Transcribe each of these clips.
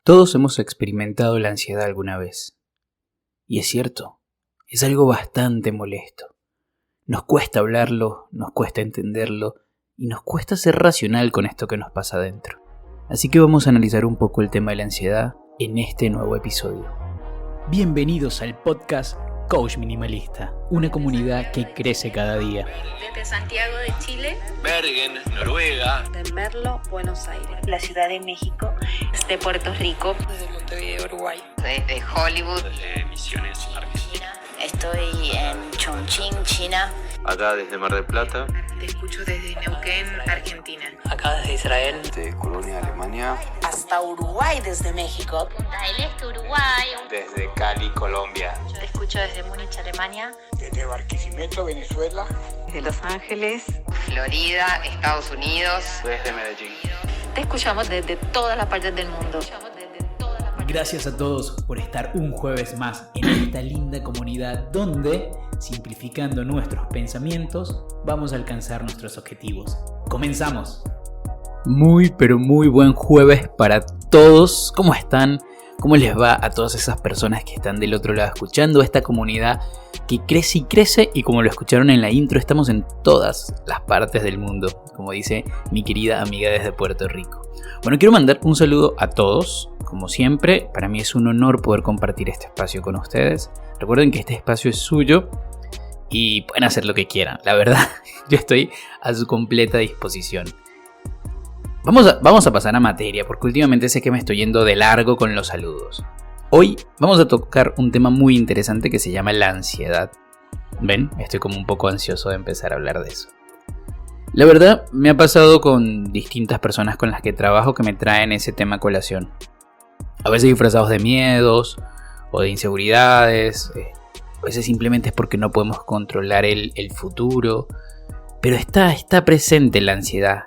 Todos hemos experimentado la ansiedad alguna vez. Y es cierto, es algo bastante molesto. Nos cuesta hablarlo, nos cuesta entenderlo y nos cuesta ser racional con esto que nos pasa adentro. Así que vamos a analizar un poco el tema de la ansiedad en este nuevo episodio. Bienvenidos al podcast Coach Minimalista, una comunidad que crece cada día. Desde Santiago de Chile, Bergen, Noruega, de Merlo, Buenos Aires, la Ciudad de México, desde Puerto Rico, desde Montevideo, Uruguay, desde Hollywood, desde Misiones, Argentina. Estoy en Chongqing, China. Acá desde Mar del Plata. Te escucho desde Neuquén, Argentina. Acá desde Israel. Desde Colonia, Alemania. Hasta Uruguay desde México. Punta del Este, Uruguay. Desde Cali, Colombia. Te escucho desde Múnich, Alemania. Desde Barquisimeto, Venezuela. Desde Los Ángeles, Florida, Estados Unidos. Desde Medellín. Te escuchamos desde todas las partes del mundo. Gracias a todos por estar un jueves más en esta linda comunidad donde, simplificando nuestros pensamientos, vamos a alcanzar nuestros objetivos. ¡Comenzamos! Muy pero muy buen jueves para todos. ¿Cómo están? ¿Cómo les va a todas esas personas que están del otro lado escuchando esta comunidad que crece y crece? Y como lo escucharon en la intro, estamos en todas las partes del mundo, como dice mi querida amiga desde Puerto Rico. Bueno, quiero mandar un saludo a todos. Como siempre, para mí es un honor poder compartir este espacio con ustedes. Recuerden que este espacio es suyo y pueden hacer lo que quieran. La verdad, yo estoy a su completa disposición. Vamos a pasar a materia, porque últimamente sé que me estoy yendo de largo con los saludos. Hoy vamos a tocar un tema muy interesante que se llama la ansiedad. ¿Ven? Estoy como un poco ansioso de empezar a hablar de eso. La verdad, me ha pasado con distintas personas con las que trabajo que me traen ese tema a colación. A veces disfrazados de miedos o de inseguridades. A veces simplemente es porque no podemos controlar el futuro. Pero está presente la ansiedad.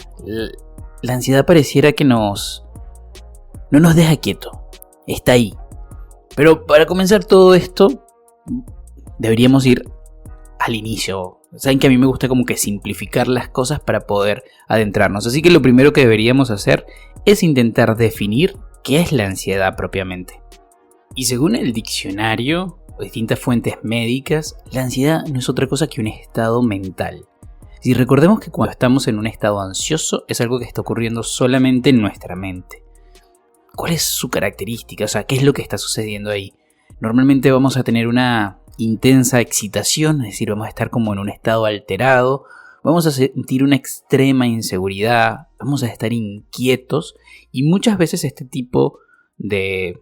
La ansiedad pareciera que no nos deja quieto. Está ahí. Pero para comenzar todo esto, deberíamos ir al inicio. Saben que a mí me gusta como que simplificar las cosas para poder adentrarnos. Así que lo primero que deberíamos hacer es intentar definir qué es la ansiedad propiamente. Y según el diccionario o distintas fuentes médicas, la ansiedad no es otra cosa que un estado mental. Si recordemos que cuando estamos en un estado ansioso es algo que está ocurriendo solamente en nuestra mente. ¿Cuál es su característica? O sea, ¿qué es lo que está sucediendo ahí? Normalmente vamos a tener una intensa excitación, es decir, vamos a estar como en un estado alterado, vamos a sentir una extrema inseguridad, vamos a estar inquietos y muchas veces este tipo de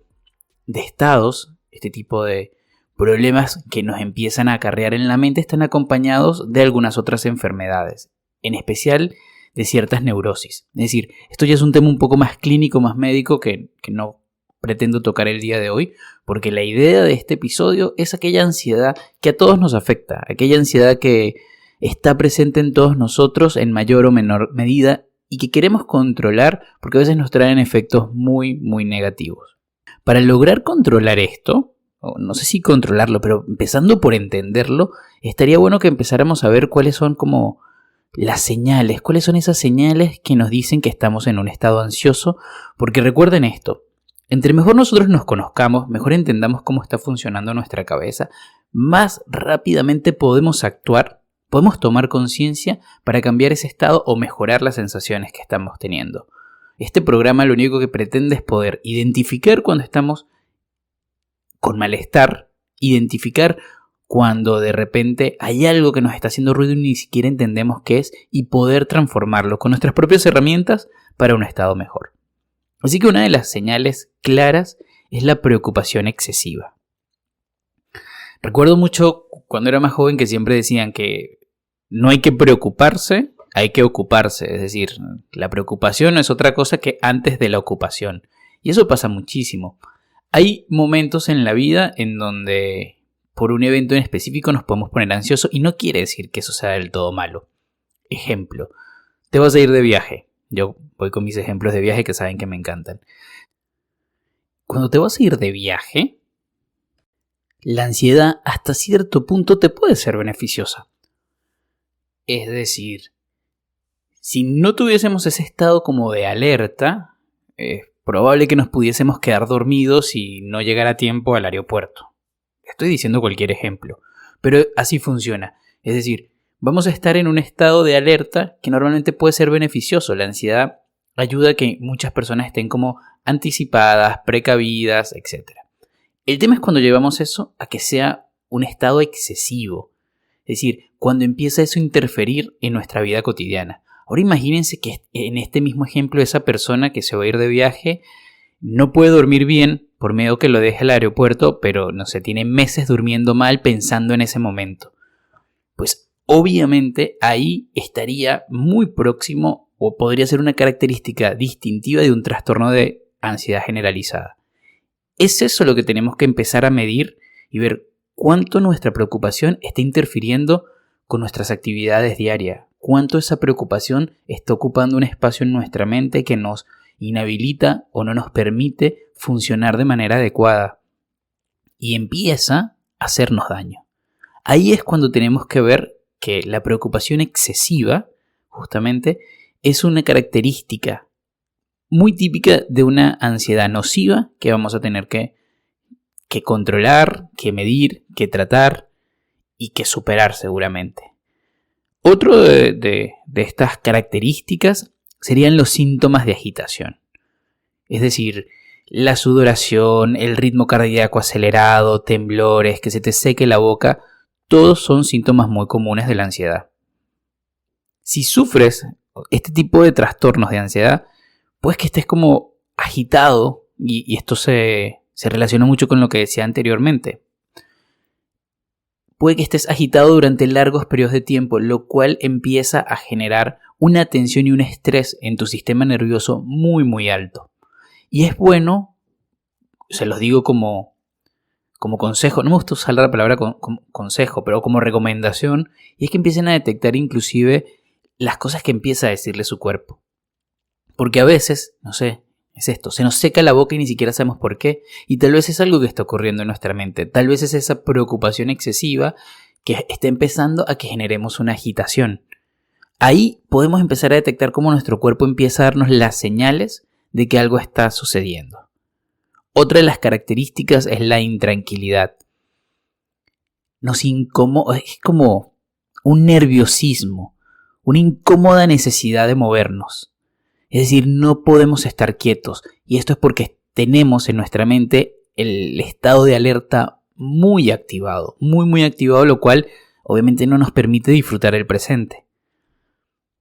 estados, este tipo de problemas que nos empiezan a acarrear en la mente están acompañados de algunas otras enfermedades, en especial de ciertas neurosis. Es decir, esto ya es un tema un poco más clínico, más médico que no pretendo tocar el día de hoy, porque la idea de este episodio es aquella ansiedad que a todos nos afecta, aquella ansiedad que está presente en todos nosotros en mayor o menor medida y que queremos controlar porque a veces nos traen efectos muy, muy negativos. Para lograr controlar esto, o no sé si controlarlo, pero empezando por entenderlo, estaría bueno que empezáramos a ver cuáles son como las señales, cuáles son esas señales que nos dicen que estamos en un estado ansioso, porque recuerden esto. Entre mejor nosotros nos conozcamos, mejor entendamos cómo está funcionando nuestra cabeza, más rápidamente podemos actuar, podemos tomar conciencia para cambiar ese estado o mejorar las sensaciones que estamos teniendo. Este programa lo único que pretende es poder identificar cuando estamos con malestar, identificar cuando de repente hay algo que nos está haciendo ruido y ni siquiera entendemos qué es y poder transformarlo con nuestras propias herramientas para un estado mejor. Así que una de las señales claras es la preocupación excesiva. Recuerdo mucho cuando era más joven que siempre decían que no hay que preocuparse, hay que ocuparse. Es decir, la preocupación no es otra cosa que antes de la ocupación. Y eso pasa muchísimo. Hay momentos en la vida en donde por un evento en específico nos podemos poner ansiosos y no quiere decir que eso sea del todo malo. Ejemplo, te vas a ir de viaje. Yo voy con mis ejemplos de viaje que saben que me encantan. Cuando te vas a ir de viaje, la ansiedad hasta cierto punto te puede ser beneficiosa. Es decir, si no tuviésemos ese estado como de alerta, probable que nos pudiésemos quedar dormidos y no llegar a tiempo al aeropuerto. Estoy diciendo cualquier ejemplo, pero así funciona. Es decir, vamos a estar en un estado de alerta que normalmente puede ser beneficioso. La ansiedad ayuda a que muchas personas estén como anticipadas, precavidas, etc. El tema es cuando llevamos eso a que sea un estado excesivo. Es decir, cuando empieza eso a interferir en nuestra vida cotidiana. Ahora imagínense que en este mismo ejemplo esa persona que se va a ir de viaje no puede dormir bien por miedo que lo deje al aeropuerto, pero no sé, tiene meses durmiendo mal pensando en ese momento. Pues obviamente ahí estaría muy próximo o podría ser una característica distintiva de un trastorno de ansiedad generalizada. Es eso lo que tenemos que empezar a medir y ver cuánto nuestra preocupación está interfiriendo con nuestras actividades diarias, cuánto esa preocupación está ocupando un espacio en nuestra mente que nos inhabilita o no nos permite funcionar de manera adecuada y empieza a hacernos daño. Ahí es cuando tenemos que ver que la preocupación excesiva, justamente, es una característica muy típica de una ansiedad nociva que vamos a tener que controlar, que medir, que tratar y que superar seguramente. Otro de estas características serían los síntomas de agitación. Es decir, la sudoración, el ritmo cardíaco acelerado, temblores, que se te seque la boca, todos son síntomas muy comunes de la ansiedad. Si sufres este tipo de trastornos de ansiedad, pues que estés como agitado y esto se relaciona mucho con lo que decía anteriormente. Puede que estés agitado durante largos periodos de tiempo, lo cual empieza a generar una tensión y un estrés en tu sistema nervioso muy muy alto. Y es bueno, se los digo como consejo, no me gusta usar la palabra consejo, pero como recomendación, y es que empiecen a detectar inclusive las cosas que empieza a decirle su cuerpo. Porque a veces, no sé, es esto, se nos seca la boca y ni siquiera sabemos por qué, y tal vez es algo que está ocurriendo en nuestra mente, tal vez es esa preocupación excesiva que está empezando a que generemos una agitación. Ahí podemos empezar a detectar cómo nuestro cuerpo empieza a darnos las señales de que algo está sucediendo. Otra de las características es la intranquilidad. Nos incomoda, es como un nerviosismo, una incómoda necesidad de movernos. Es decir, no podemos estar quietos y esto es porque tenemos en nuestra mente el estado de alerta muy activado, lo cual obviamente no nos permite disfrutar el presente.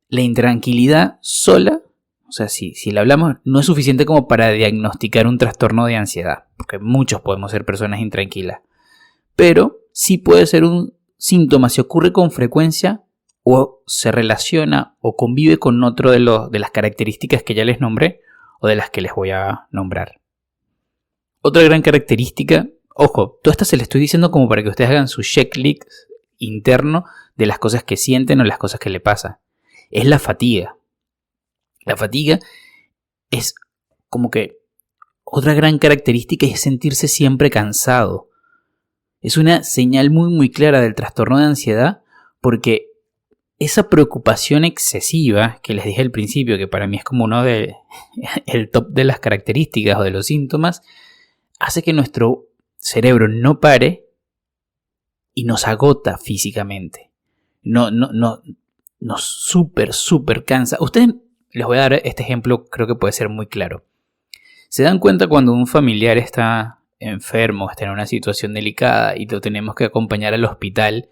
La intranquilidad sola, o sea, si la hablamos, no es suficiente como para diagnosticar un trastorno de ansiedad, porque muchos podemos ser personas intranquilas, pero sí puede ser un síntoma si ocurre con frecuencia o se relaciona o convive con otro de las características que ya les nombré o de las que les voy a nombrar. Otra gran característica, ojo, todo esto se les estoy diciendo como para que ustedes hagan su checklist interno de las cosas que sienten o las cosas que le pasan, es la fatiga. La fatiga es como que otra gran característica es sentirse siempre cansado. Es una señal muy muy clara del trastorno de ansiedad porque esa preocupación excesiva que les dije al principio, que para mí es como el top de las características o de los síntomas, hace que nuestro cerebro no pare y nos agota físicamente. Nos súper cansa. Ustedes, les voy a dar este ejemplo, creo que puede ser muy claro. ¿Se dan cuenta cuando un familiar está enfermo, está en una situación delicada y lo tenemos que acompañar al hospital?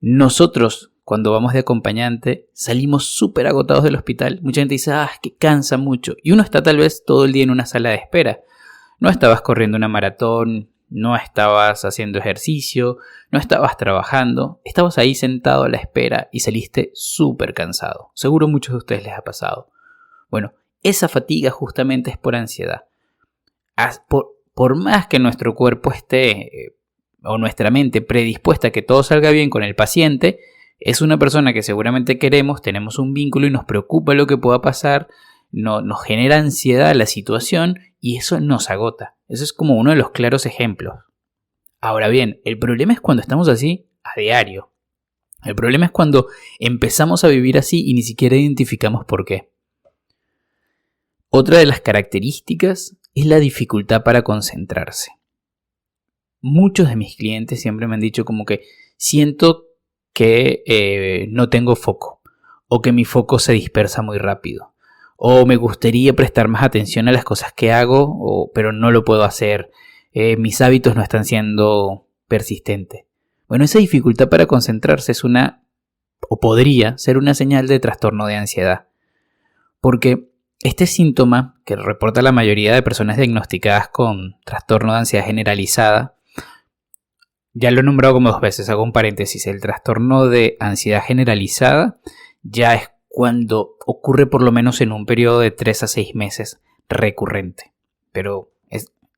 Nosotros, cuando vamos de acompañante, salimos súper agotados del hospital. Mucha gente dice, es que cansa mucho. Y uno está tal vez todo el día en una sala de espera. No estabas corriendo una maratón, no estabas haciendo ejercicio, no estabas trabajando. Estabas ahí sentado a la espera y saliste súper cansado. Seguro a muchos de ustedes les ha pasado. Bueno, esa fatiga justamente es por ansiedad. Por más que nuestro cuerpo esté, o nuestra mente predispuesta a que todo salga bien con el paciente, es una persona que seguramente queremos, tenemos un vínculo y nos preocupa lo que pueda pasar, nos genera ansiedad la situación y eso nos agota. Eso es como uno de los claros ejemplos. Ahora bien, el problema es cuando estamos así a diario. El problema es cuando empezamos a vivir así y ni siquiera identificamos por qué. Otra de las características es la dificultad para concentrarse. Muchos de mis clientes siempre me han dicho como que siento que no tengo foco, o que mi foco se dispersa muy rápido, o me gustaría prestar más atención a las cosas que hago, pero no lo puedo hacer, mis hábitos no están siendo persistentes. Bueno, esa dificultad para concentrarse es podría ser una señal de trastorno de ansiedad, porque este síntoma que reporta la mayoría de personas diagnosticadas con trastorno de ansiedad generalizada, ya lo he nombrado como 2 veces, hago un paréntesis, el trastorno de ansiedad generalizada ya es cuando ocurre por lo menos en un periodo de 3 a 6 meses recurrente, pero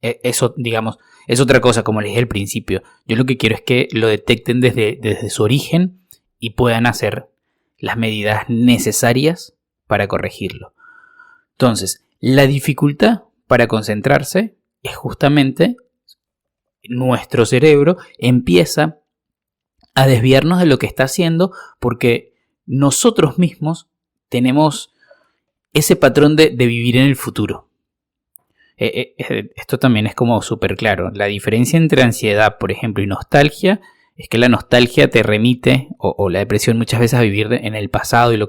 eso, digamos, es otra cosa, como les dije al principio. Yo lo que quiero es que lo detecten desde su origen y puedan hacer las medidas necesarias para corregirlo. Entonces, la dificultad para concentrarse es justamente nuestro cerebro empieza a desviarnos de lo que está haciendo porque nosotros mismos tenemos ese patrón de vivir en el futuro. Esto también es como súper claro. La diferencia entre ansiedad, por ejemplo, y nostalgia es que la nostalgia te remite, o la depresión muchas veces, a vivir en el pasado y lo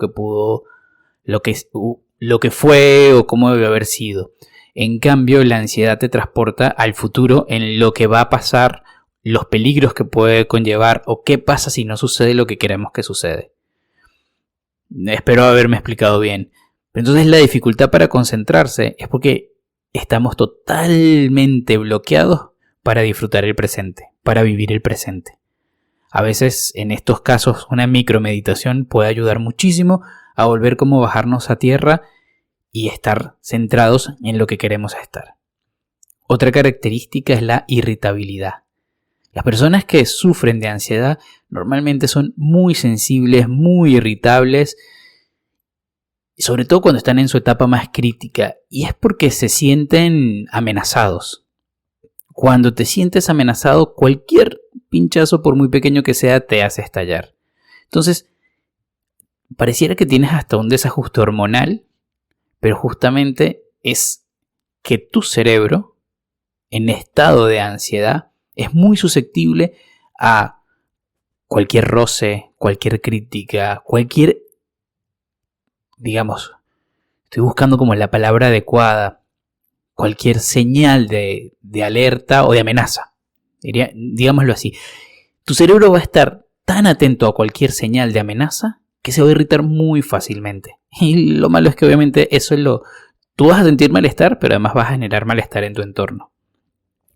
que fue o cómo debe haber sido. En cambio, la ansiedad te transporta al futuro, en lo que va a pasar, los peligros que puede conllevar o qué pasa si no sucede lo que queremos que sucede. Espero haberme explicado bien. Pero entonces la dificultad para concentrarse es porque estamos totalmente bloqueados para disfrutar el presente, para vivir el presente. A veces, en estos casos, una micromeditación puede ayudar muchísimo a volver como bajarnos a tierra y estar centrados en lo que queremos estar. Otra característica es la irritabilidad. Las personas que sufren de ansiedad normalmente son muy sensibles, muy irritables, sobre todo cuando están en su etapa más crítica, y es porque se sienten amenazados. Cuando te sientes amenazado, cualquier pinchazo, por muy pequeño que sea, te hace estallar. Entonces, pareciera que tienes hasta un desajuste hormonal, pero justamente es que tu cerebro, en estado de ansiedad, es muy susceptible a cualquier roce, cualquier crítica, digamos, estoy buscando como la palabra adecuada, cualquier señal de alerta o de amenaza, digámoslo así. Tu cerebro va a estar tan atento a cualquier señal de amenaza que se va a irritar muy fácilmente. Y lo malo es que obviamente tú vas a sentir malestar, pero además vas a generar malestar en tu entorno.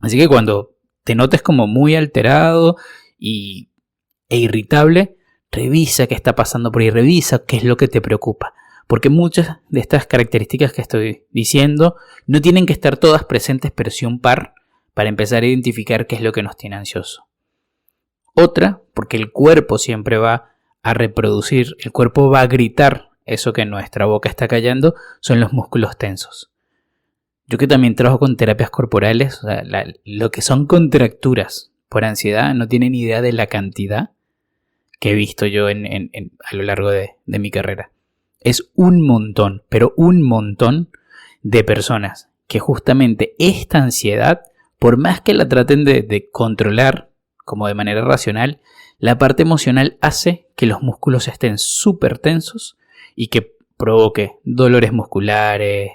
Así que cuando te notes como muy alterado e irritable, revisa qué está pasando por ahí, revisa qué es lo que te preocupa. Porque muchas de estas características que estoy diciendo no tienen que estar todas presentes, pero sí un par, para empezar a identificar qué es lo que nos tiene ansioso. Otra, porque el cuerpo siempre va a reproducir, el cuerpo va a gritar eso que nuestra boca está callando, son los músculos tensos. Yo que también trabajo con terapias corporales, o sea, lo que son contracturas por ansiedad, no tienen idea de la cantidad que he visto yo a lo largo de mi carrera. Es un montón, pero un montón de personas que justamente esta ansiedad, por más que la traten de controlar como de manera racional, la parte emocional hace que los músculos estén súper tensos y que provoque dolores musculares,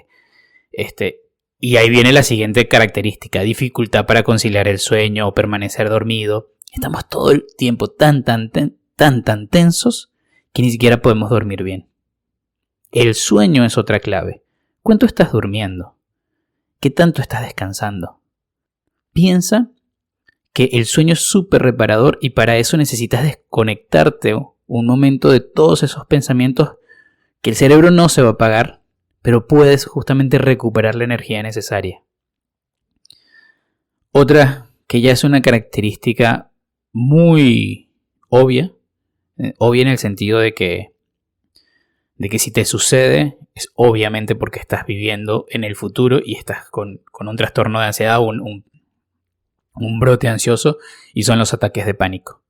y ahí viene la siguiente característica, dificultad para conciliar el sueño o permanecer dormido. Estamos todo el tiempo tan tensos que ni siquiera podemos dormir bien. El sueño es otra clave. ¿Cuánto estás durmiendo? ¿Qué tanto estás descansando? Piensa que el sueño es súper reparador y para eso necesitas desconectarte un momento de todos esos pensamientos que el cerebro no se va a apagar, pero puedes justamente recuperar la energía necesaria. Otra que ya es una característica muy obvia en el sentido de que si te sucede es obviamente porque estás viviendo en el futuro y estás con un trastorno de ansiedad o un brote ansioso, y son los ataques de pánico.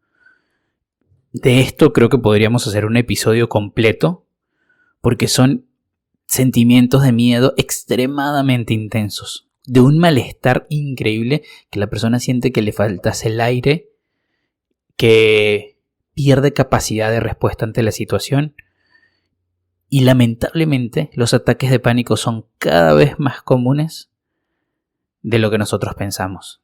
De esto creo que podríamos hacer un episodio completo porque son sentimientos de miedo extremadamente intensos, de un malestar increíble que la persona siente que le faltase el aire, que pierde capacidad de respuesta ante la situación. Y lamentablemente los ataques de pánico son cada vez más comunes de lo que nosotros pensamos.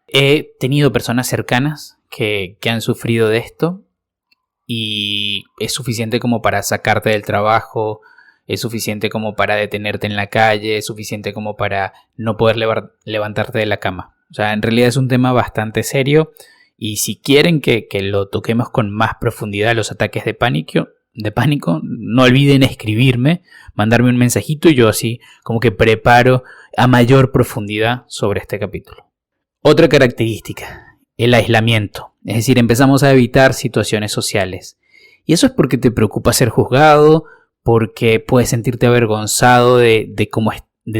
He tenido personas cercanas que han sufrido de esto y es suficiente como para sacarte del trabajo, es suficiente como para detenerte en la calle, es suficiente como para no poder levantarte de la cama. O sea, en realidad es un tema bastante serio y si quieren que lo toquemos con más profundidad los ataques de pánico, no olviden escribirme, mandarme un mensajito y yo así como que preparo a mayor profundidad sobre este capítulo. Otra característica, el aislamiento. Es decir, empezamos a evitar situaciones sociales. Y eso es porque te preocupa ser juzgado, porque puedes sentirte avergonzado de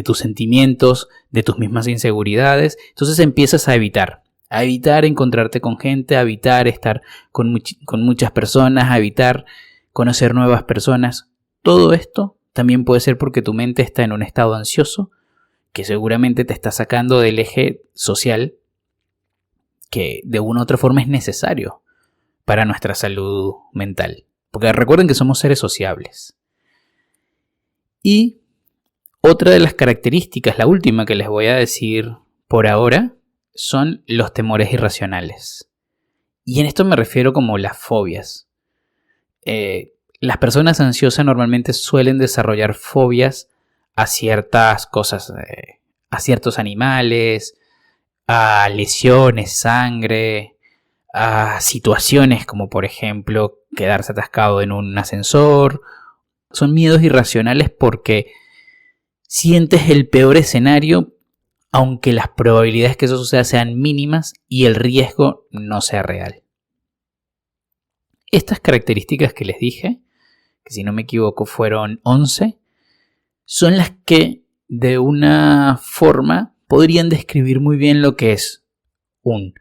tus sentimientos, de tus mismas inseguridades. Entonces empiezas a evitar encontrarte con gente, a evitar estar con muchas personas, a evitar conocer nuevas personas. Todo esto también puede ser porque tu mente está en un estado ansioso que seguramente te está sacando del eje social que de una u otra forma es necesario para nuestra salud mental. Porque recuerden que somos seres sociables. Y otra de las características, la última que les voy a decir por ahora, son los temores irracionales. Y en esto me refiero como las fobias. Las personas ansiosas normalmente suelen desarrollar fobias a ciertas cosas, a ciertos animales, a lesiones, sangre, a situaciones como por ejemplo quedarse atascado en un ascensor. Son miedos irracionales porque sientes el peor escenario aunque las probabilidades que eso suceda sean mínimas y el riesgo no sea real. Estas características que les dije, que si no me equivoco fueron 11, son las que de una forma podrían describir muy bien lo que es un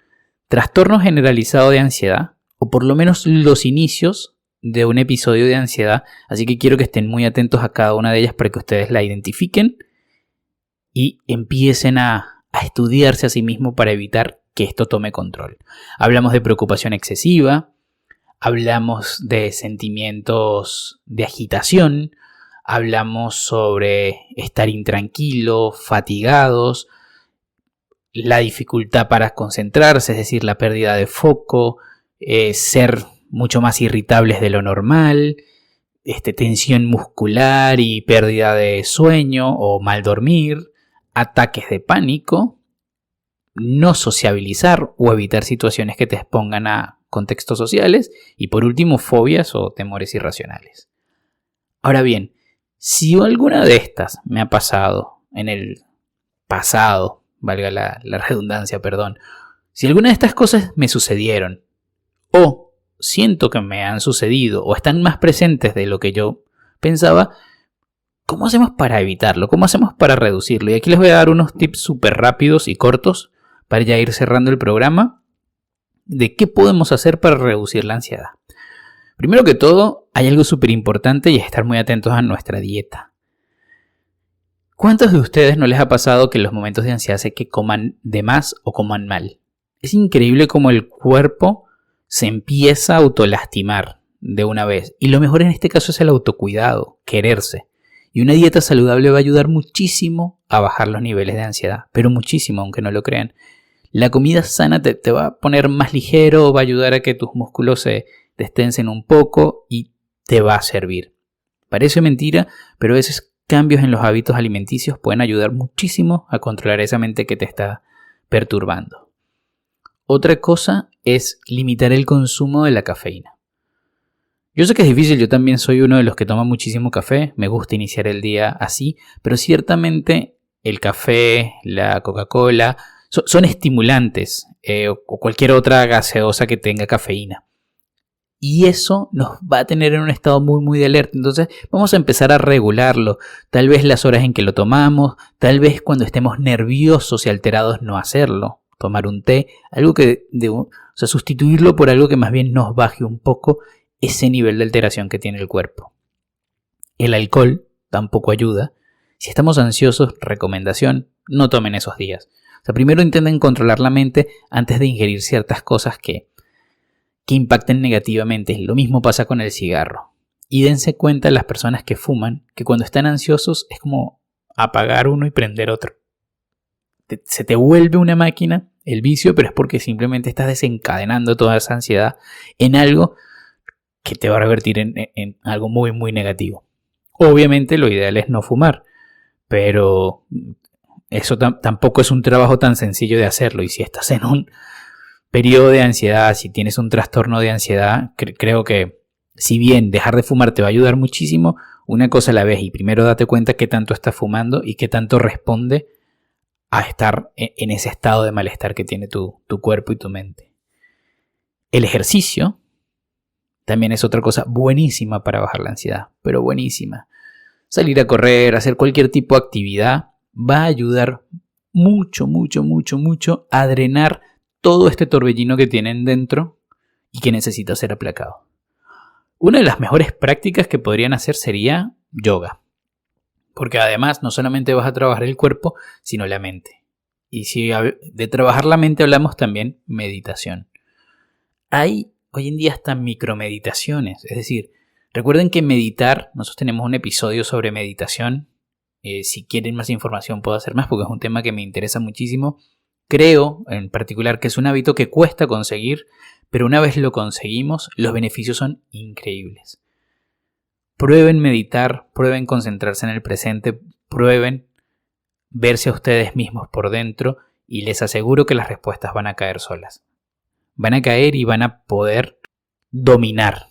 trastorno generalizado de ansiedad, o por lo menos los inicios de un episodio de ansiedad, así que quiero que estén muy atentos a cada una de ellas para que ustedes la identifiquen y empiecen a estudiarse a sí mismos para evitar que esto tome control. Hablamos de preocupación excesiva, hablamos de sentimientos de agitación, hablamos sobre estar intranquilo, fatigados, la dificultad para concentrarse, es decir, la pérdida de foco, ser mucho más irritables de lo normal, tensión muscular y pérdida de sueño o mal dormir, ataques de pánico, no sociabilizar o evitar situaciones que te expongan a contextos sociales y por último fobias o temores irracionales. Ahora bien, si alguna de estas me ha pasado en el pasado, valga la redundancia, perdón, si alguna de estas cosas me sucedieron o siento que me han sucedido o están más presentes de lo que yo pensaba, ¿cómo hacemos para evitarlo? ¿Cómo hacemos para reducirlo? Y aquí les voy a dar unos tips súper rápidos y cortos para ya ir cerrando el programa de qué podemos hacer para reducir la ansiedad. Primero que todo, hay algo súper importante y es estar muy atentos a nuestra dieta. ¿Cuántos de ustedes no les ha pasado que en los momentos de ansiedad hace que coman de más o coman mal? Es increíble cómo el cuerpo se empieza a autolastimar de una vez. Y lo mejor en este caso es el autocuidado, quererse. Y una dieta saludable va a ayudar muchísimo a bajar los niveles de ansiedad. Pero muchísimo, aunque no lo crean. La comida sana te va a poner más ligero, va a ayudar a que tus músculos se destensen un poco y te va a servir. Parece mentira, pero a veces cambios en los hábitos alimenticios pueden ayudar muchísimo a controlar esa mente que te está perturbando. Otra cosa es limitar el consumo de la cafeína. Yo sé que es difícil, yo también soy uno de los que toma muchísimo café, me gusta iniciar el día así, pero ciertamente el café, la Coca-Cola son estimulantes o cualquier otra gaseosa que tenga cafeína. Y eso nos va a tener en un estado muy de alerta. Entonces vamos a empezar a regularlo. Tal vez las horas en que lo tomamos, tal vez cuando estemos nerviosos y alterados no hacerlo. Tomar un té, algo que sustituirlo por algo que más bien nos baje un poco ese nivel de alteración que tiene el cuerpo. El alcohol tampoco ayuda. Si estamos ansiosos, recomendación, no tomen esos días. O sea, primero intenten controlar la mente antes de ingerir ciertas cosas que impacten negativamente. Lo mismo pasa con el cigarro. Y dense cuenta las personas que fuman, que cuando están ansiosos es como apagar uno y prender otro. Se te vuelve una máquina el vicio, pero es porque simplemente estás desencadenando toda esa ansiedad en algo que te va a revertir en algo muy, muy negativo. Obviamente lo ideal es no fumar, pero eso tampoco es un trabajo tan sencillo de hacerlo. Y si estás en un periodo de ansiedad, si tienes un trastorno de ansiedad, creo que si bien dejar de fumar te va a ayudar muchísimo, una cosa a la vez, y primero date cuenta qué tanto estás fumando y qué tanto responde a estar en ese estado de malestar que tiene tu cuerpo y tu mente. El ejercicio también es otra cosa buenísima para bajar la ansiedad, pero buenísima. Salir a correr, hacer cualquier tipo de actividad va a ayudar mucho, mucho, mucho, mucho a drenar todo este torbellino que tienen dentro y que necesita ser aplacado. Una de las mejores prácticas que podrían hacer sería yoga. Porque además no solamente vas a trabajar el cuerpo, sino la mente. Y si de trabajar la mente hablamos también meditación. Hay hoy en día hasta micromeditaciones. Es decir, recuerden que meditar, nosotros tenemos un episodio sobre meditación. Si quieren más información puedo hacer más porque es un tema que me interesa muchísimo. Creo en particular que es un hábito que cuesta conseguir, pero una vez lo conseguimos, los beneficios son increíbles. Prueben meditar, prueben concentrarse en el presente, prueben verse a ustedes mismos por dentro y les aseguro que las respuestas van a caer solas. Van a caer y van a poder domar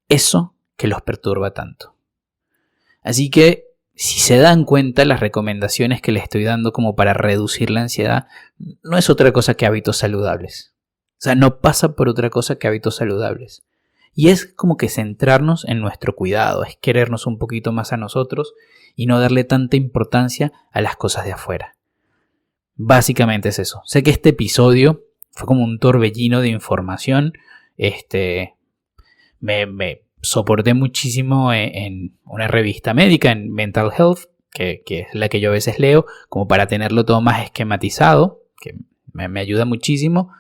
eso que los perturba tanto. Así que si se dan cuenta, las recomendaciones que les estoy dando como para reducir la ansiedad no es otra cosa que hábitos saludables. O sea, no pasa por otra cosa que hábitos saludables. Y es como que centrarnos en nuestro cuidado, es querernos un poquito más a nosotros y no darle tanta importancia a las cosas de afuera. Básicamente es eso. Sé que este episodio fue como un torbellino de información. Me soporté muchísimo en una revista médica, en Mental Health, que es la que yo a veces leo, como para tenerlo todo más esquematizado, que me ayuda muchísimo.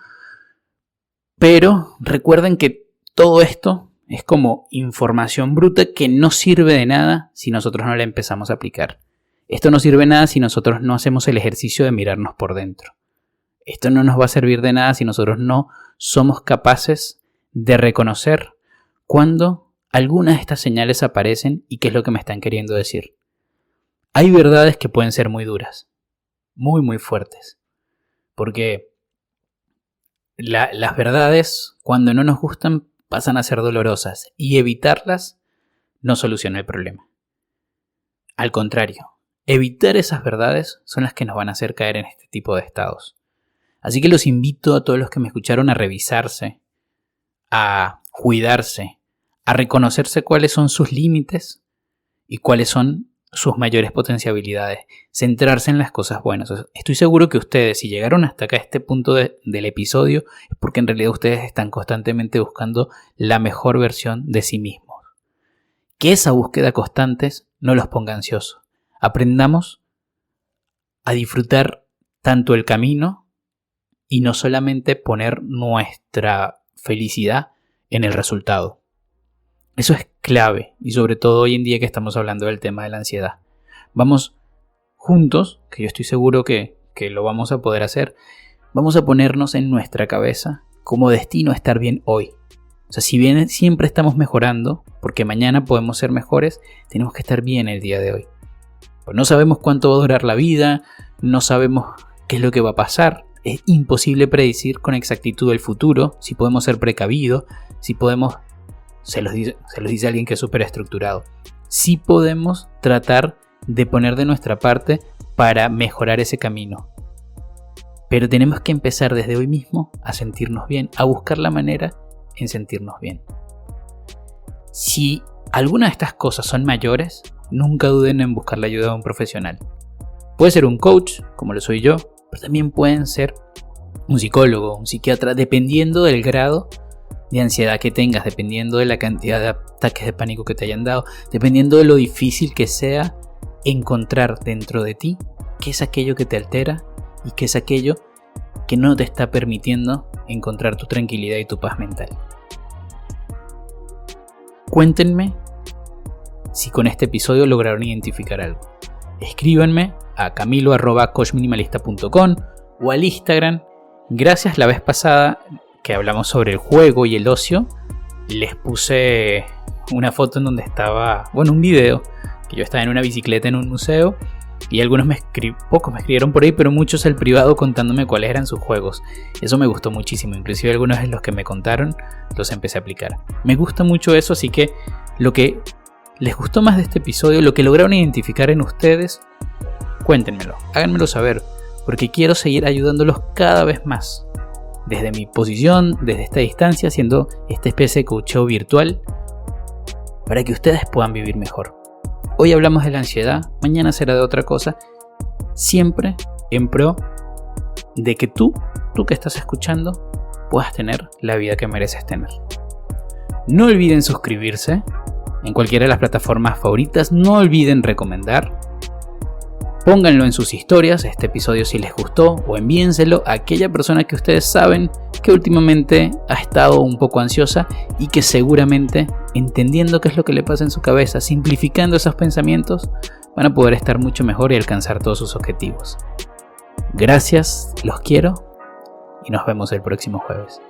Pero recuerden que todo esto es como información bruta que no sirve de nada si nosotros no la empezamos a aplicar. Esto no sirve de nada si nosotros no hacemos el ejercicio de mirarnos por dentro. Esto no nos va a servir de nada si nosotros no somos capaces de reconocer cuando algunas de estas señales aparecen y qué es lo que me están queriendo decir. Hay verdades que pueden ser muy duras, muy muy fuertes, porque las verdades cuando no nos gustan pasan a ser dolorosas y evitarlas no soluciona el problema. Al contrario, evitar esas verdades son las que nos van a hacer caer en este tipo de estados. Así que los invito a todos los que me escucharon a revisarse, a cuidarse, a reconocerse cuáles son sus límites y cuáles son sus mayores potencialidades, centrarse en las cosas buenas. Estoy seguro que ustedes, si llegaron hasta acá a este punto del episodio, es porque en realidad ustedes están constantemente buscando la mejor versión de sí mismos. Que esa búsqueda constante no los ponga ansiosos. Aprendamos a disfrutar tanto el camino y no solamente poner nuestra felicidad en el resultado. Eso es clave y sobre todo hoy en día que estamos hablando del tema de la ansiedad. Vamos juntos, que yo estoy seguro que lo vamos a poder hacer, vamos a ponernos en nuestra cabeza como destino estar bien hoy. O sea, si bien siempre estamos mejorando, porque mañana podemos ser mejores, tenemos que estar bien el día de hoy. Pues no sabemos cuánto va a durar la vida, no sabemos qué es lo que va a pasar. Es imposible predecir con exactitud el futuro, si podemos ser precavidos, si podemos... Se los dice alguien que es súper estructurado. Sí podemos tratar de poner de nuestra parte para mejorar ese camino. Pero tenemos que empezar desde hoy mismo a sentirnos bien, a buscar la manera en sentirnos bien. Si alguna de estas cosas son mayores, nunca duden en buscar la ayuda de un profesional. Puede ser un coach, como lo soy yo, pero también pueden ser un psicólogo, un psiquiatra, dependiendo del grado de ansiedad que tengas, dependiendo de la cantidad de ataques de pánico que te hayan dado, dependiendo de lo difícil que sea encontrar dentro de ti qué es aquello que te altera y qué es aquello que no te está permitiendo encontrar tu tranquilidad y tu paz mental. Cuéntenme si con este episodio lograron identificar algo. Escríbanme a camilo@coachminimalista.com o al Instagram. Gracias, la vez pasada que hablamos sobre el juego y el ocio, les puse una foto en donde estaba, un video, que yo estaba en una bicicleta en un museo y pocos me escribieron por ahí, pero muchos al privado contándome cuáles eran sus juegos. Eso me gustó muchísimo, inclusive algunos de los que me contaron los empecé a aplicar. Me gusta mucho eso, así que lo que les gustó más de este episodio, lo que lograron identificar en ustedes, cuéntenmelo, háganmelo saber, porque quiero seguir ayudándolos cada vez más. Desde mi posición, desde esta distancia, haciendo esta especie de coacheo virtual para que ustedes puedan vivir mejor. Hoy hablamos de la ansiedad, mañana será de otra cosa, siempre en pro de que tú que estás escuchando, puedas tener la vida que mereces tener. No olviden suscribirse en cualquiera de las plataformas favoritas, no olviden recomendar. Pónganlo en sus historias, este episodio si les gustó, o envíenselo a aquella persona que ustedes saben que últimamente ha estado un poco ansiosa y que seguramente, entendiendo qué es lo que le pasa en su cabeza, simplificando esos pensamientos, van a poder estar mucho mejor y alcanzar todos sus objetivos. Gracias, los quiero y nos vemos el próximo jueves.